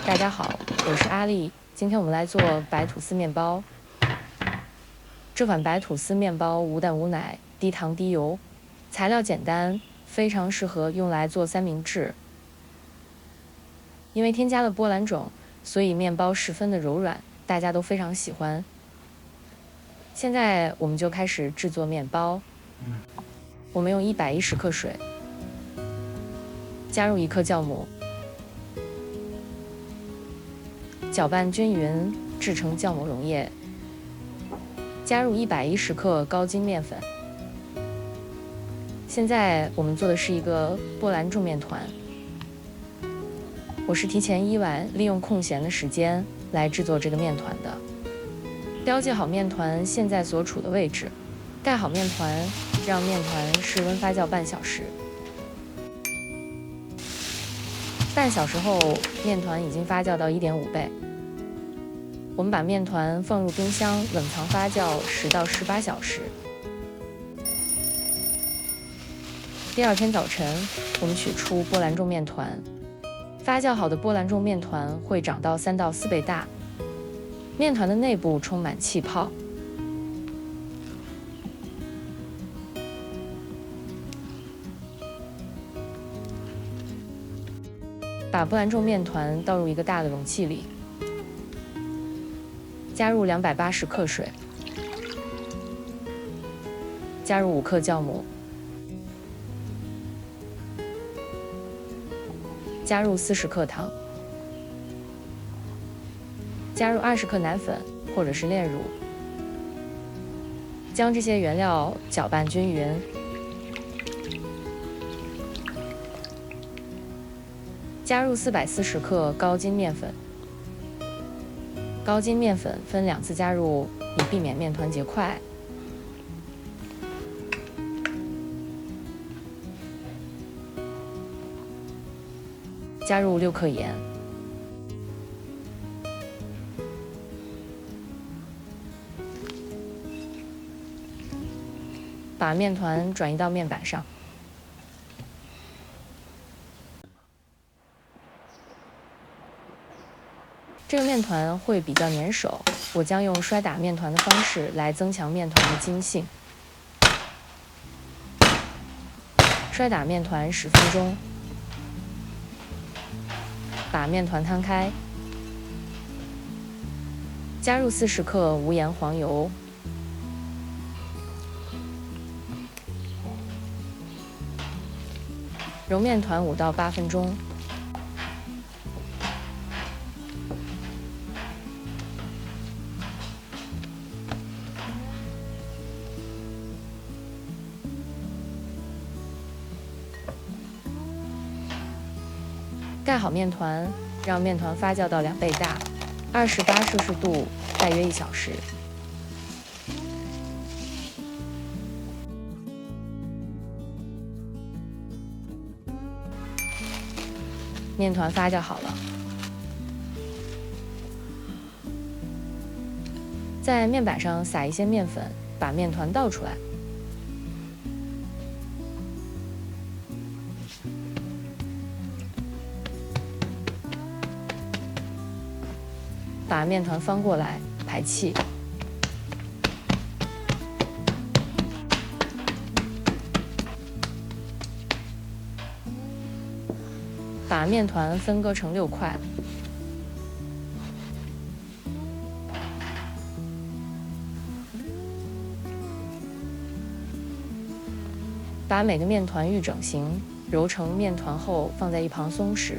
大家好，我是阿丽。今天我们来做白吐司面包。这款白吐司面包无蛋无奶，低糖低油，材料简单，非常适合用来做三明治。因为添加了波兰种，所以面包十分的柔软，大家都非常喜欢。现在我们就开始制作面包。我们用110克水，加入1克酵母，搅拌均匀，制成酵母溶液。加入110克高筋面粉。现在我们做的是一个波兰种面团。我是提前1晚利用空闲的时间来制作这个面团的。标记好面团现在所处的位置，盖好面团，让面团室温发酵半小时。半小时后，面团已经发酵到1.5倍。我们把面团放入冰箱冷藏发酵10到18小时。第二天早晨，我们取出波兰种面团。发酵好的波兰种面团会长到3到4倍大，面团的内部充满气泡。把波兰种面团倒入一个大的容器里，加入280克水，加入5克酵母，加入40克糖，加入20克奶粉或者是炼乳，将这些原料搅拌均匀。加入440克高筋面粉。高筋面粉分2次加入，以避免面团结块。加入6克盐。把面团转移到面板上。这个面团会比较粘手，我将用摔打面团的方式来增强面团的筋性。摔打面团10分钟，把面团摊开，加入40克无盐黄油，揉面团5到8分钟。盖好面团，让面团发酵到2倍大，28摄氏度，大约1小时。面团发酵好了，在面板上撒一些面粉，把面团倒出来。把面团翻过来，排气。把面团分割成6块。把每个面团预整形，揉成面团后放在一旁松弛。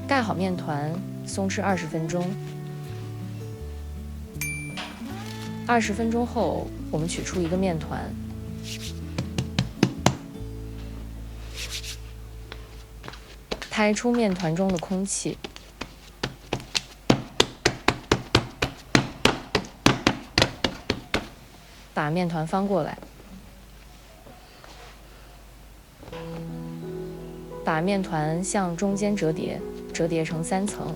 盖好面团，松弛20分钟。20分钟后，我们取出一个面团，排出面团中的空气。把面团翻过来，把面团向中间折叠，折叠成3层。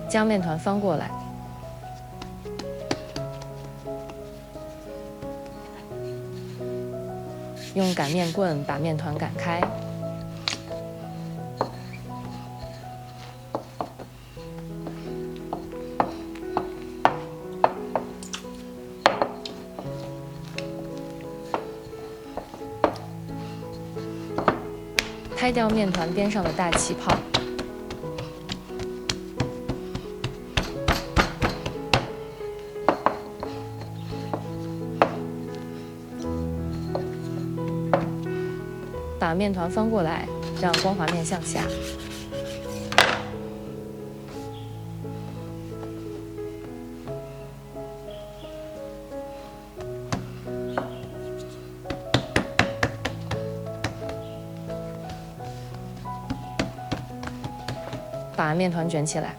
将面团翻过来，用擀面棍把面团擀开，拍掉面团边上的大气泡。把面团翻过来，让光滑面向下。把面团卷起来。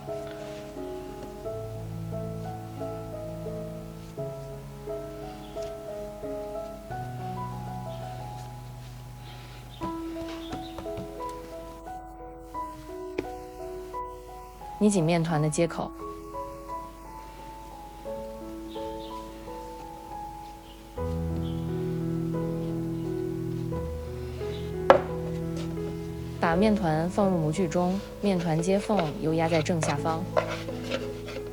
捏紧面团的接口，把面团放入模具中，面团接缝由压在正下方。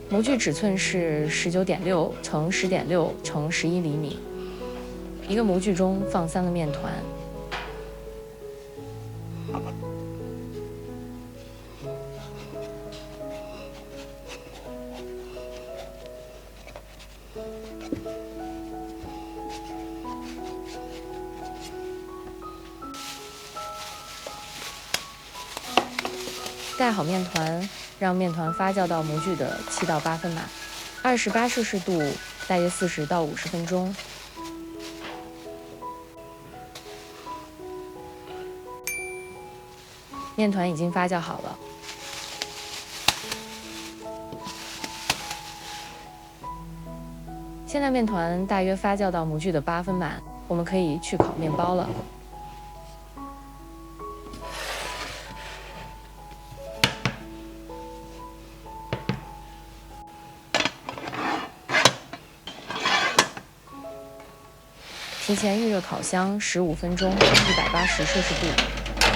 模具尺寸是19.6乘10.6乘11厘米。一个模具中放3个面团。盖好面团，让面团发酵到模具的7到8分满，28摄氏度，大约40到50分钟。面团已经发酵好了。现在面团大约发酵到模具的8分满，我们可以去烤面包了。提前预热烤箱15分钟，180摄氏度，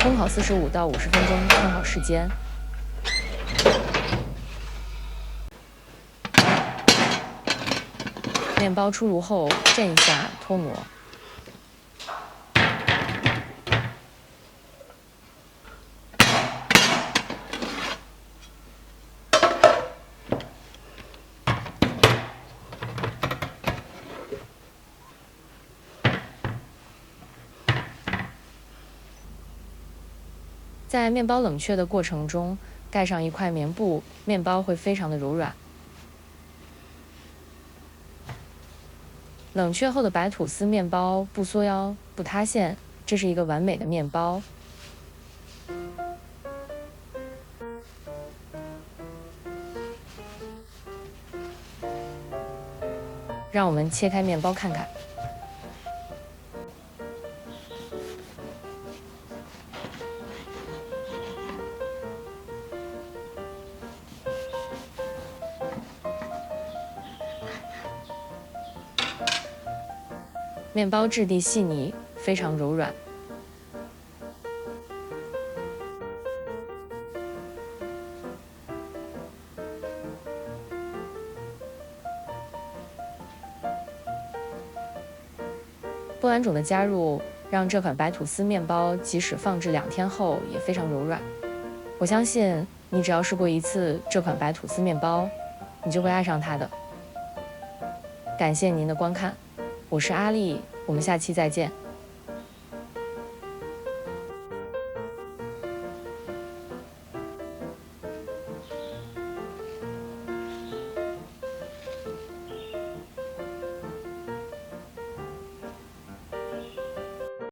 烘烤45到50分钟，看好时间。面包出炉后，震一下脱模。在面包冷却的过程中，盖上一块棉布，面包会非常的柔软。冷却后的白吐司面包不缩腰、不塌陷，这是一个完美的面包。让我们切开面包看看。面包质地细腻，非常柔软。波兰种的加入，让这款白吐司面包即使放置2天后也非常柔软。我相信你只要试过一次这款白吐司面包，你就会爱上它的。感谢您的观看。我是阿丽，我们下期再见。